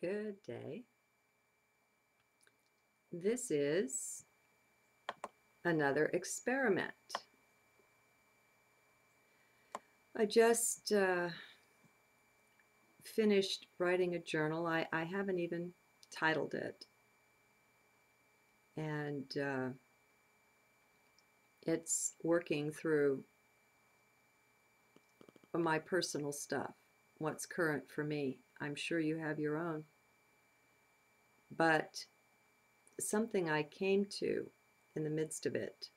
Good day. This is another experiment. I just finished writing a journal. I haven't even titled it. And it's working through my personal stuff, what's current for me. I'm sure you have your own. But something I came to in the midst of it,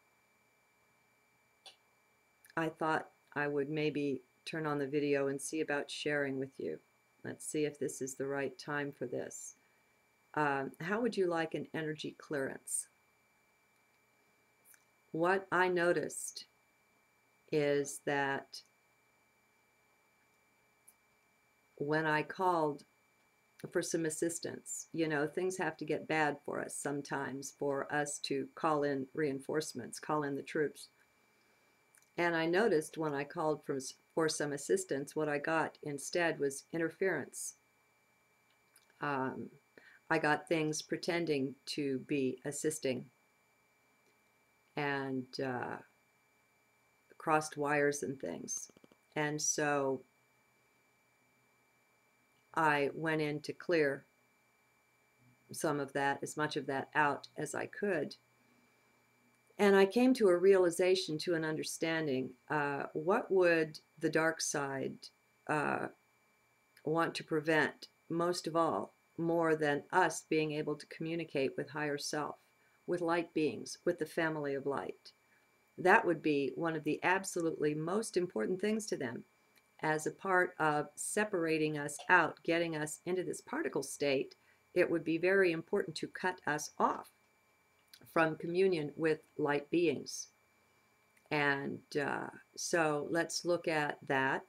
I thought I would maybe turn on the video and see about sharing with you. Let's see if this is the right time for this. How would you like an energy clearance? What I noticed is that when I called for some assistance, things have to get bad for us sometimes for us to call in reinforcements, call in the troops. And I noticed when I called for some assistance, what I got instead was interference. I got things pretending to be assisting and crossed wires and things. And so I went in to clear some of that, as much of that out as I could. And I came to a realization, to an understanding, what would the dark side want to prevent most of all, more than us being able to communicate with higher self, with light beings, with the family of light? That would be one of the absolutely most important things to them, as a part of separating us out, getting us into this particle state. It would be very important to cut us off from communion with light beings. And so let's look at that.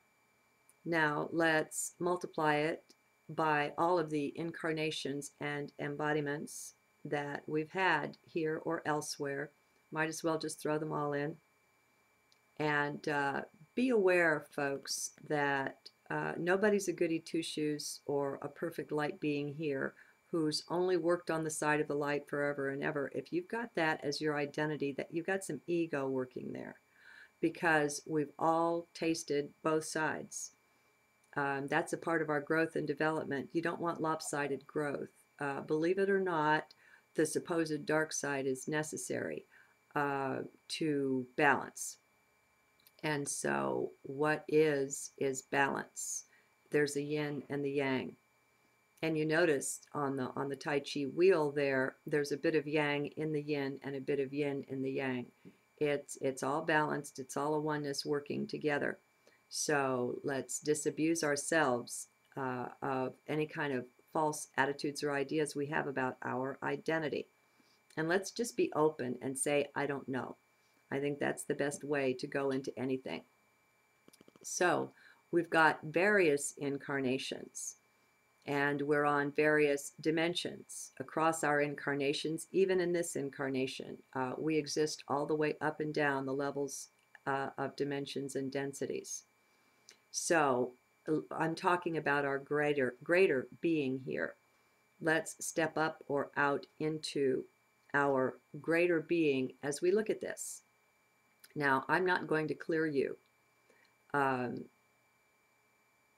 Now let's multiply it by all of the incarnations and embodiments that we've had here or elsewhere. Might as well just throw them all in. And be aware, folks, that nobody's a goody two-shoes or a perfect light being here who's only worked on the side of the light forever and ever. If you've got that as your identity, that you've got some ego working there, because we've all tasted both sides. That's a part of our growth and development. You don't want lopsided growth. Believe it or not, the supposed dark side is necessary to balance. And so what is balance. There's a yin and the yang. And you notice on the Tai Chi wheel there's a bit of yang in the yin and a bit of yin in the yang. It's all balanced. It's all a oneness working together. So let's disabuse ourselves of any kind of false attitudes or ideas we have about our identity. And let's just be open and say, I don't know. I think that's the best way to go into anything. So we've got various incarnations, and we're on various dimensions across our incarnations. Even in this incarnation, we exist all the way up and down the levels of dimensions and densities. So I'm talking about our greater being here. Let's step up or out into our greater being as we look at this. Now, I'm not going to clear you.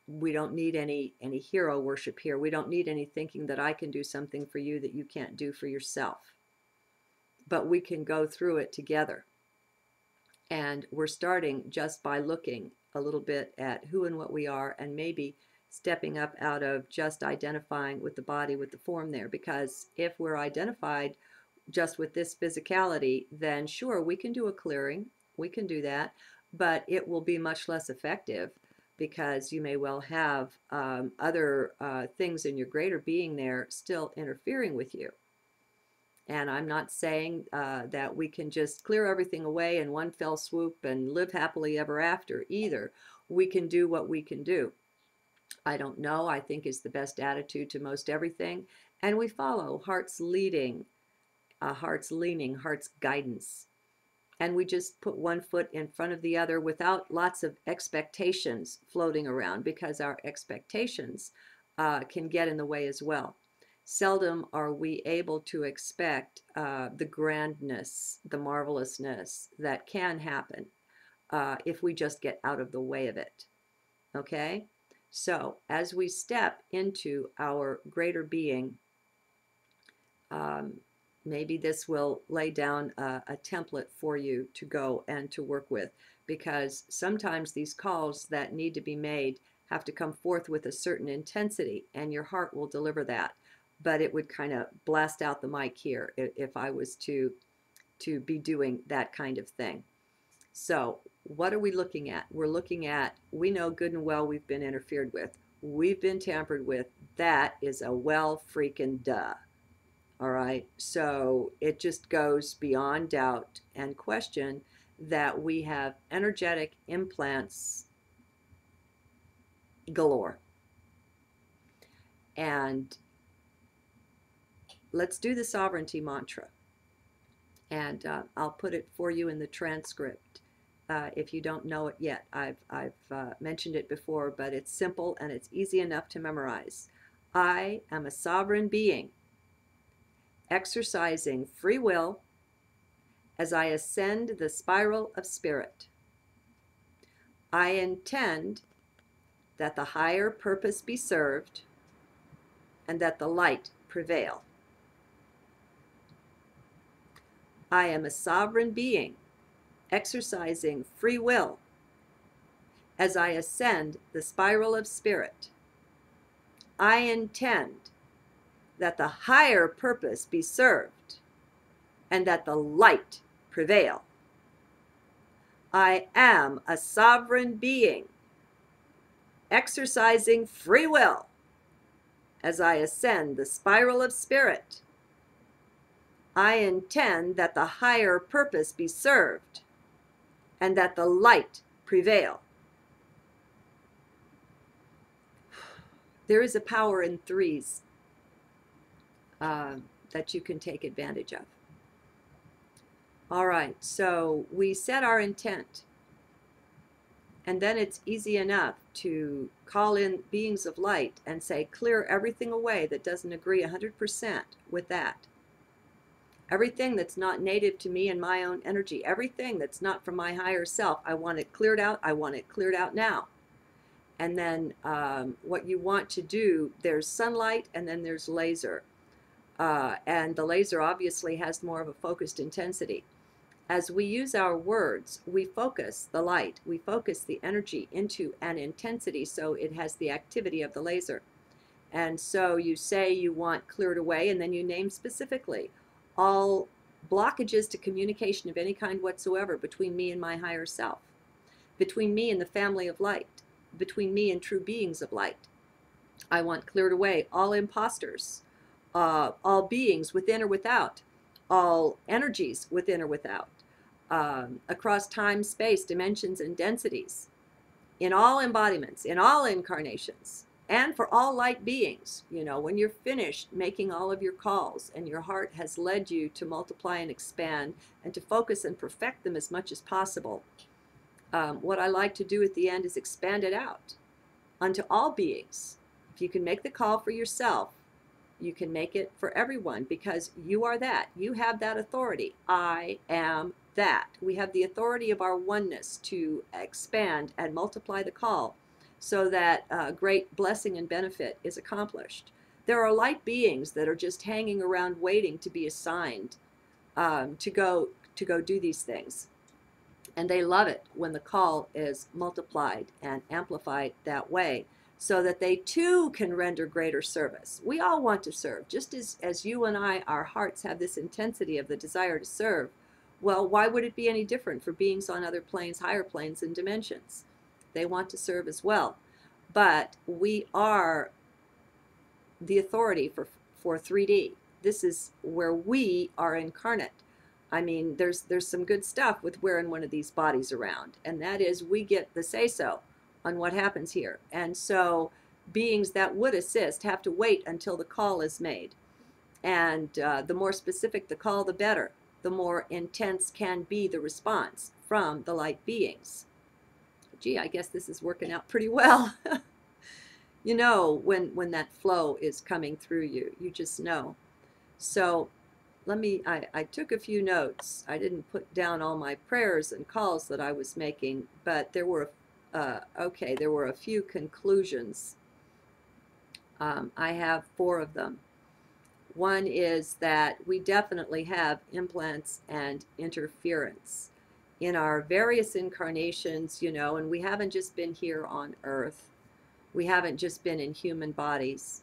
We don't need any hero worship here. We don't need any thinking that I can do something for you that you can't do for yourself. But we can go through it together. And we're starting just by looking a little bit at who and what we are, and maybe stepping up out of just identifying with the body, with the form there. Because if we're identified just with this physicality, then sure, we can do a clearing. We can do that, but it will be much less effective, because you may well have other things in your greater being there still interfering with you. And I'm not saying that we can just clear everything away in one fell swoop and live happily ever after either. We can do what we can do. I don't know, I think is the best attitude to most everything. And we follow heart's leading, heart's leaning, heart's guidance. And we just put one foot in front of the other without lots of expectations floating around, because our expectations can get in the way as well. Seldom are we able to expect the grandness, the marvelousness that can happen if we just get out of the way of it. Okay? So, as we step into our greater being, um, maybe this will lay down a template for you to go and to work with, because sometimes these calls that need to be made have to come forth with a certain intensity, and your heart will deliver that. But it would kind of blast out the mic here if I was to be doing that kind of thing. So what are we looking at? We're looking at, we know good and well we've been interfered with. We've been tampered with. That is a well freaking duh. All right. So it just goes beyond doubt and question that we have energetic implants galore. And let's do the sovereignty mantra. And I'll put it for you in the transcript. If you don't know it yet, I've mentioned it before, but it's simple and it's easy enough to memorize. I am a sovereign being, exercising free will as I ascend the spiral of spirit. I intend that the higher purpose be served and that the light prevail. I am a sovereign being, exercising free will as I ascend the spiral of spirit. I intend that the higher purpose be served and that the light prevail. I am a sovereign being, exercising free will as I ascend the spiral of spirit. I intend that the higher purpose be served and that the light prevail. There is a power in threes that you can take advantage of. All right, so we set our intent, and then it's easy enough to call in beings of light and say, clear everything away that doesn't agree 100% with that. Everything that's not native to me and my own energy, everything that's not from my higher self, I want it cleared out. I want it cleared out now. And then what you want to do, there's sunlight and then there's laser. And the laser obviously has more of a focused intensity. As we use our words, we focus the light, we focus the energy into an intensity so it has the activity of the laser. And so you say you want cleared away, and then you name specifically all blockages to communication of any kind whatsoever between me and my higher self, between me and the family of light, between me and true beings of light. I want cleared away all imposters, all beings within or without, all energies within or without, across time, space, dimensions, and densities, in all embodiments, in all incarnations, and for all light beings. You know, when you're finished making all of your calls and your heart has led you to multiply and expand and to focus and perfect them as much as possible, what I like to do at the end is expand it out unto all beings. If you can make the call for yourself, you can make it for everyone, because you are that. You have that authority. I am that. We have the authority of our oneness to expand and multiply the call so that great blessing and benefit is accomplished. There are light beings that are just hanging around waiting to be assigned to go do these things. And they love it when the call is multiplied and amplified that way, so that they too can render greater service. We all want to serve, just as you and I, our hearts have this intensity of the desire to serve. Well, why would it be any different for beings on other planes, higher planes and dimensions? They want to serve as well. But we are the authority for 3D. This is where we are incarnate. I mean, there's some good stuff with wearing one of these bodies around, and that is we get the say-so on what happens here. And so beings that would assist have to wait until the call is made. And the more specific the call, the better. The more intense can be the response from the light beings. Gee, I guess this is working out pretty well. You know when that flow is coming through you. You just know. So I took a few notes. I didn't put down all my prayers and calls that I was making, but there were, okay, there were a few conclusions. I have four of them. One is that we definitely have implants and interference in our various incarnations, you know, and we haven't just been here on Earth. We haven't just been in human bodies.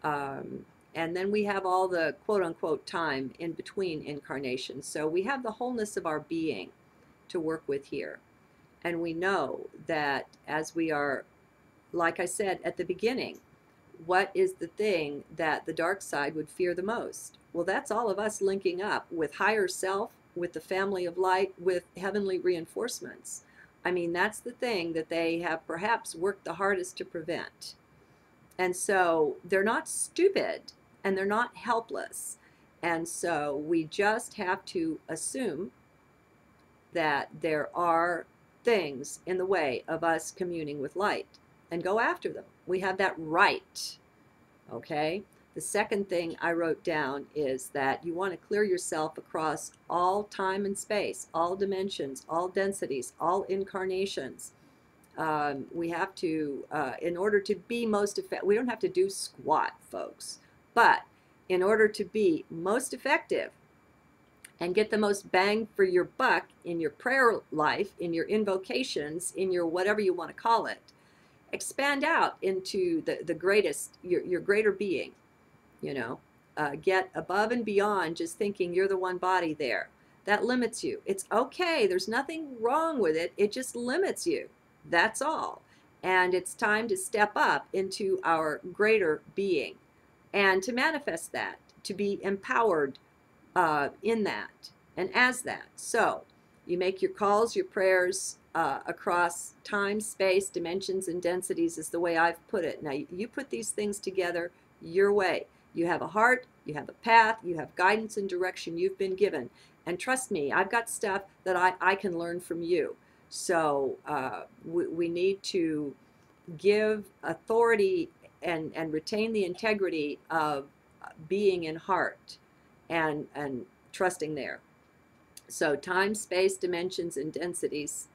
Um, and then we have all the quote unquote time in between incarnations. So we have the wholeness of our being to work with here. And we know that as we are, like I said at the beginning, what is the thing that the dark side would fear the most? Well, that's all of us linking up with higher self, with the family of light, with heavenly reinforcements. I mean, that's the thing that they have perhaps worked the hardest to prevent. And so they're not stupid and they're not helpless. And so we just have to assume that there are things in the way of us communing with light and go after them. We have that right. Okay? The second thing I wrote down is that you want to clear yourself across all time and space, all dimensions, all densities, all incarnations. We have to, in order to be most effective, we don't have to do squat, folks, but in order to be most effective and get the most bang for your buck in your prayer life, in your invocations, in your whatever you want to call it, expand out into the greatest, your greater being, you know, get above and beyond just thinking you're the one body there. That limits you. It's okay. There's nothing wrong with it. It just limits you. That's all. And it's time to step up into our greater being and to manifest that, to be empowered in that and as that. So you make your calls, your prayers across time, space, dimensions, and densities is the way I've put it. Now, you put these things together your way. You have a heart, you have a path, you have guidance and direction you've been given. And trust me, I've got stuff that I can learn from you. So we need to give authority and retain the integrity of being in heart and trusting there. So time, space, dimensions, and densities.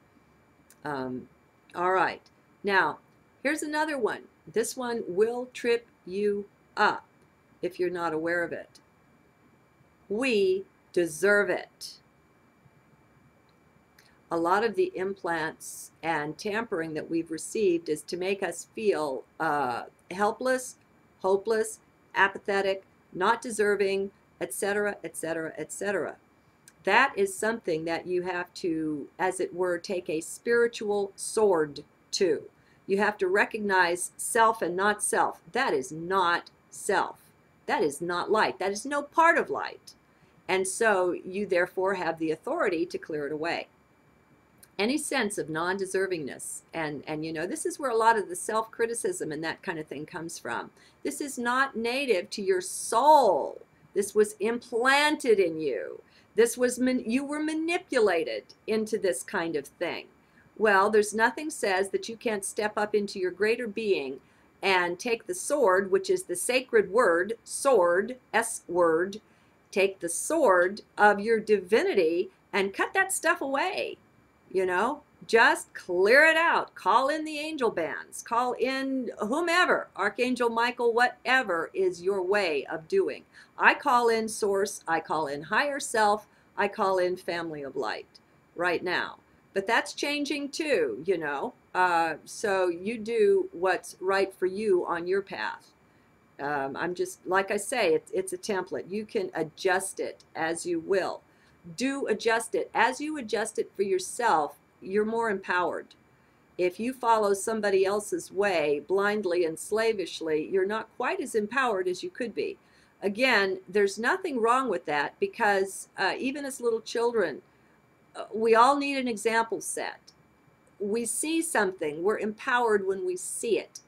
All right. Now, here's another one. This one will trip you up if you're not aware of it. We deserve it. A lot of the implants and tampering that we've received is to make us feel helpless, hopeless, apathetic, not deserving, etc., etc., etc. That is something that you have to, as it were, take a spiritual sword to. You have to recognize self and not self. That is not self. That is not light. That is no part of light. And so you therefore have the authority to clear it away. Any sense of non-deservingness, and you know, this is where a lot of the self-criticism and that kind of thing comes from. This is not native to your soul. This was implanted in you. This was, you were manipulated into this kind of thing. Well, there's nothing says that you can't step up into your greater being and take the sword, which is the sacred word, sword, S-word, take the sword of your divinity and cut that stuff away. You know, just clear it out. Call in the angel bands. Call in whomever, Archangel Michael, whatever is your way of doing. I call in source. I call in higher self. I call in family of light right now. But that's changing too, you know. So you do what's right for you on your path. I'm just, like I say, it's a template. You can adjust it as you will. Do adjust it. As you adjust it for yourself, you're more empowered. If you follow somebody else's way blindly and slavishly, you're not quite as empowered as you could be. Again, there's nothing wrong with that because even as little children, we all need an example set. We see something, we're empowered when we see it.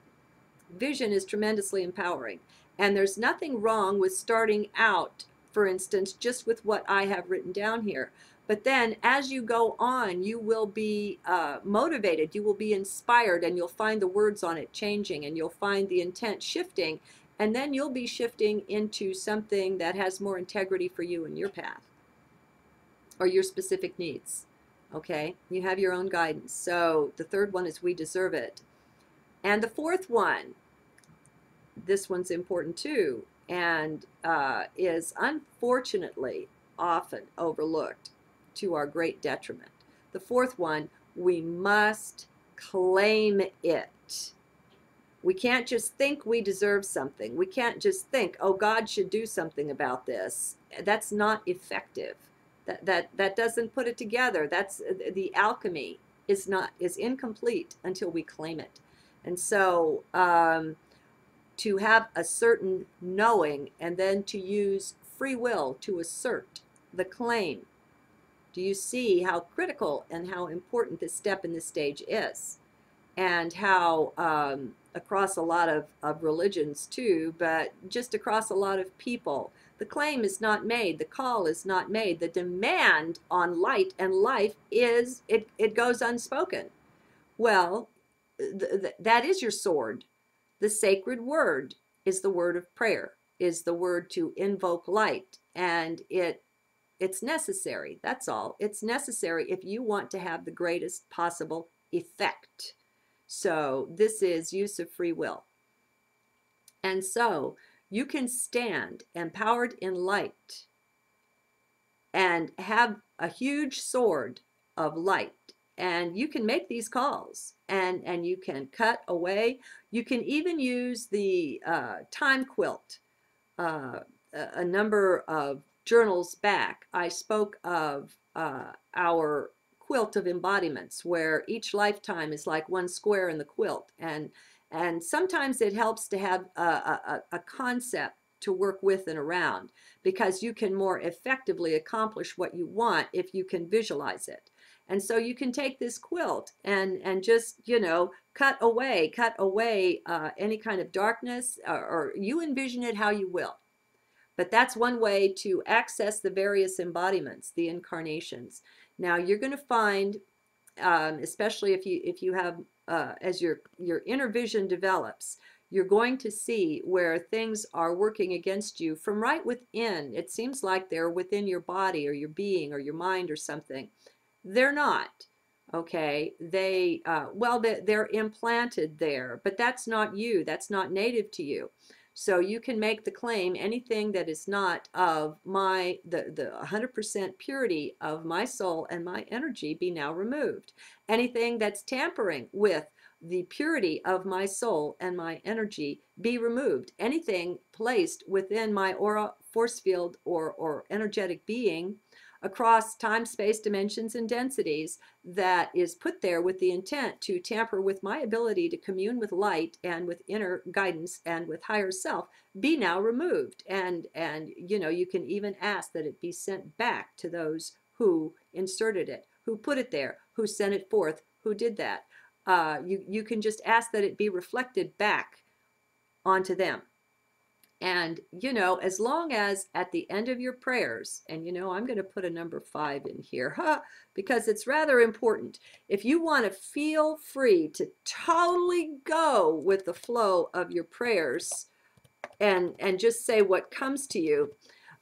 Vision is tremendously empowering. And there's nothing wrong with starting out, for instance, just with what I have written down here. But then as you go on, you will be motivated, you will be inspired, and you'll find the words on it changing, and you'll find the intent shifting, and then you'll be shifting into something that has more integrity for you and your path or your specific needs. Okay, you have your own guidance. So the third one is we deserve it. And the fourth one, this one's important too, and is unfortunately often overlooked to our great detriment. The fourth one, we must claim it. We can't just think we deserve something. We can't just think, oh, God should do something about this. That's not effective. That doesn't put it together. That's the alchemy is incomplete until we claim it. And so to have a certain knowing and then to use free will to assert the claim. Do you see how critical and how important this step in this stage is? And how across a lot of religions too, but just across a lot of people, the claim is not made, the call is not made, the demand on light and life is, it goes unspoken. Well, that is your sword. The sacred word is the word of prayer, is the word to invoke light, and it's necessary. That's all. It's necessary if you want to have the greatest possible effect. So this is use of free will. And so you can stand empowered in light and have a huge sword of light, and you can make these calls, and you can cut away. You can even use the time quilt. A number of journals back, I spoke of our quilt of embodiments, where each lifetime is like one square in the quilt, and sometimes it helps to have a concept to work with and around, because you can more effectively accomplish what you want if you can visualize it. And so you can take this quilt and just, you know, cut away any kind of darkness, or you envision it how you will. But that's one way to access the various embodiments, the incarnations. Now you're going to find, especially if you have, as your inner vision develops, you're going to see where things are working against you from right within. It seems like they're within your body or your being or your mind or something. They're not. Okay, they're implanted there, but that's not you. That's not native to you. So you can make the claim, anything that is not of the 100% purity of my soul and my energy be now removed. Anything that's tampering with the purity of my soul and my energy be removed. Anything placed within my aura, force field, or energetic being across time, space, dimensions, and densities that is put there with the intent to tamper with my ability to commune with light and with inner guidance and with higher self, be now removed. And you know, you can even ask that it be sent back to those who inserted it, who put it there, who sent it forth, who did that. You can just ask that it be reflected back onto them. And, you know, as long as at the end of your prayers, and, you know, I'm going to put a number 5 in here, because it's rather important. If you want to feel free to totally go with the flow of your prayers and just say what comes to you,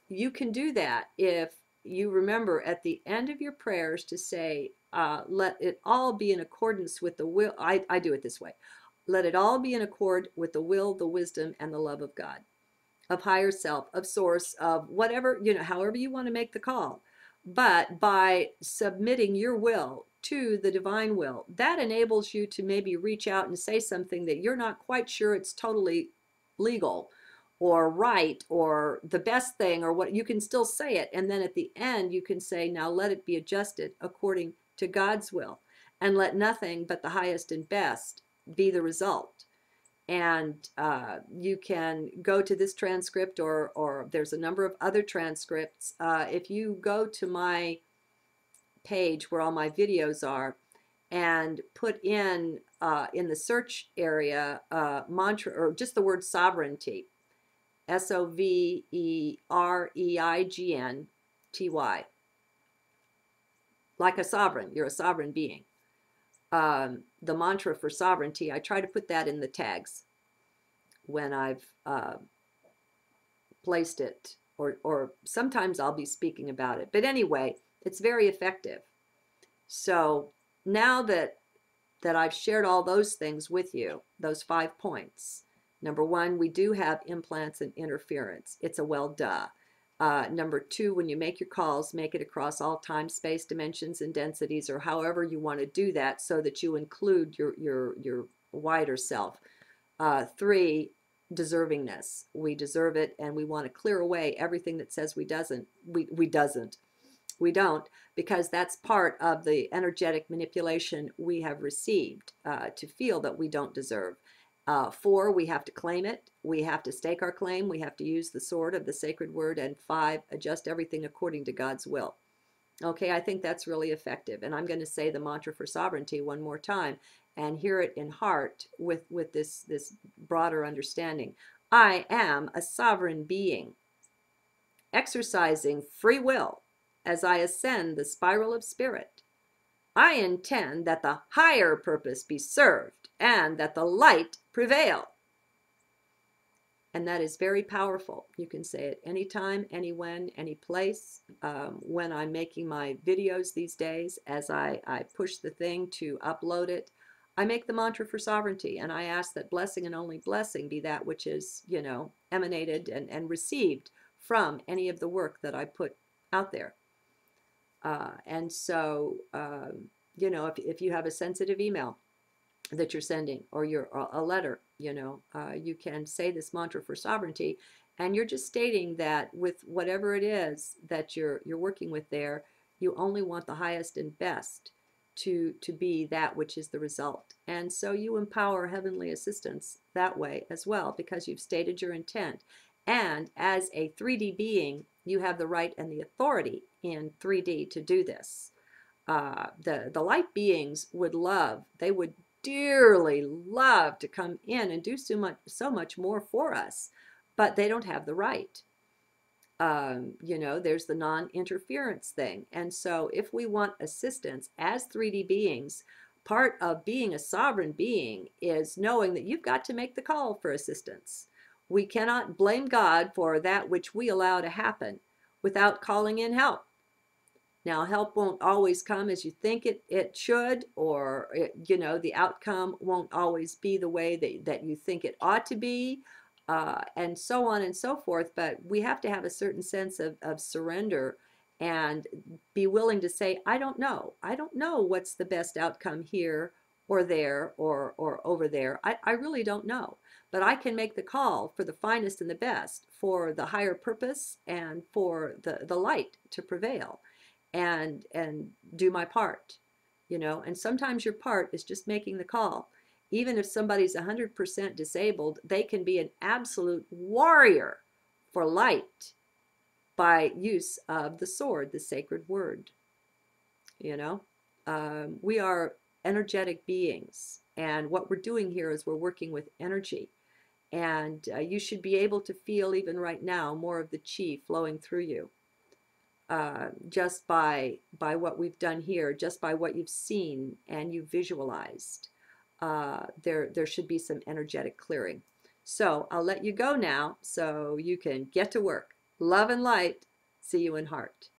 you can do that if you remember at the end of your prayers to say, let it all be in accordance with the will. I do it this way. Let it all be in accord with the will, the wisdom, and the love of God, of higher self, of source, of whatever, you know, however you want to make the call. But by submitting your will to the divine will, that enables you to maybe reach out and say something that you're not quite sure it's totally legal or right or the best thing or what. You can still say it, and then at the end you can say, now let it be adjusted according to God's will, and let nothing but the highest and best be the result. And you can go to this transcript, or there's a number of other transcripts. If you go to my page where all my videos are and put in the search area mantra, or just the word sovereignty, SOVEREIGNTY, like a sovereign. You're a sovereign being. The mantra for sovereignty, I try to put that in the tags when I've placed it, or sometimes I'll be speaking about it. But anyway, it's very effective. So now that I've shared all those things with you, those 5 points. Number one, we do have implants and interference. It's a well duh. Number two, when you make your calls, make it across all time, space, dimensions, and densities, or however you want to do that so that you include your wider self. Three, deservingness. We deserve it, and we want to clear away everything that says we don't, because that's part of the energetic manipulation we have received to feel that we don't deserve. 4, we have to claim it. We have to stake our claim. We have to use the sword of the sacred word. And 5, adjust everything according to God's will. Okay, I think that's really effective. And I'm going to say the mantra for sovereignty one more time and hear it in heart with this broader understanding. I am a sovereign being, exercising free will as I ascend the spiral of spirit. I intend that the higher purpose be served and that the light prevail. And that is very powerful. You can say it anytime, anywhen, any place. When I'm making my videos these days, as I push the thing to upload it, I make the mantra for sovereignty, and I ask that blessing and only blessing be that which is, emanated and received from any of the work that I put out there. And so, if you have a sensitive email that you're sending, or a letter, you can say this mantra for sovereignty, and you're just stating that with whatever it is that you're working with there, you only want the highest and best to be that which is the result. And so you empower heavenly assistance that way as well, because you've stated your intent. And as a 3D being, you have the right and the authority in 3D to do this. The light beings would dearly love to come in and do so much more for us, but they don't have the right. There's the non-interference thing. And so if we want assistance as 3D beings, part of being a sovereign being is knowing that you've got to make the call for assistance. We cannot blame God for that which we allow to happen without calling in help. Now, help won't always come as you think it should, or the outcome won't always be the way that you think it ought to be, and so on and so forth. But we have to have a certain sense of surrender and be willing to say, I don't know. I don't know what's the best outcome here or there or over there. I really don't know. But I can make the call for the finest and the best, for the higher purpose, and for the light to prevail. And do my part, and sometimes your part is just making the call. Even if somebody's 100% disabled, they can be an absolute warrior for light by use of the sword, the sacred word. We are energetic beings, and what we're doing here is we're working with energy. And you should be able to feel, even right now, more of the chi flowing through you. Just by what we've done here, just by what you've seen and you've visualized, there should be some energetic clearing. So I'll let you go now so you can get to work. Love and light. See you in heart.